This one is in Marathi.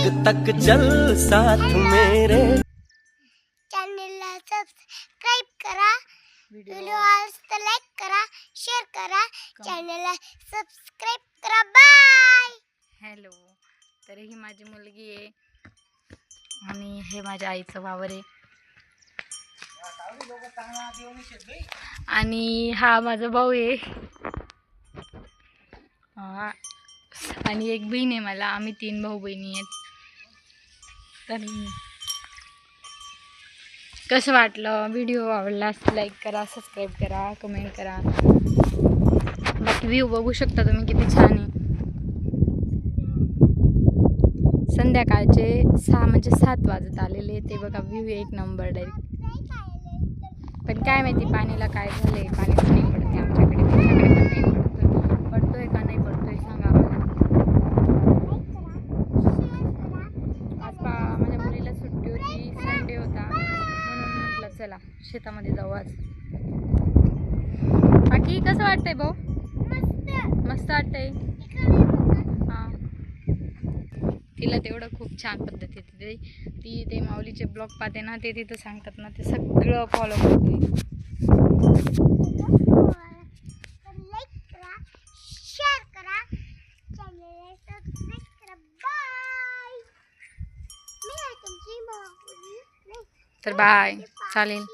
जब तक चल साथ मेरे। चॅनलला सबस्क्राइब करा, व्हिडिओला लाईक करा, शेअर करा, चॅनलला सबस्क्राइब करा। बाय। हॅलो, तर ही माझी मुलगी आहे आणि हे माझ्या आईचं वावर आहे आणि हा माझा भाऊ आहे आणि एक बहीण आहे मला। आम्ही 3 भाऊ बहिणी आहेत। तर कसं वाटलं, व्हिडिओ आवडला लाईक करा, सबस्क्राईब करा, कमेंट करा। बाकी व्ह्यू बघू शकता तुम्ही किती छान आहे। संध्याकाळचे 6 म्हणजे 7 वाजत आलेले ते बघा। व्ह्यू एक नंबर डायरेक्ट। पण काय माहिती पाणीला काय झालंय, पाणीच नाही पडते आमच्याकडे। तुमच्याकडे पण नाही पडतोय का नाही पडतोय सांगा मला। आज माझ्या मुलीला सुट्टी होती, संडे होता, म्हणून म्हटलं चला शेतामध्ये जाऊ आज। बाकी कसं वाटतंय भाऊ? मस्त वाटतंय। हां, तिला तेवढं खूप छान पद्धतीने ती ते माऊलीचे ब्लॉग पाहते ना, ते तिथं सांगतात ना, ते सगळं फॉलो करते। तर बाय, चालेल।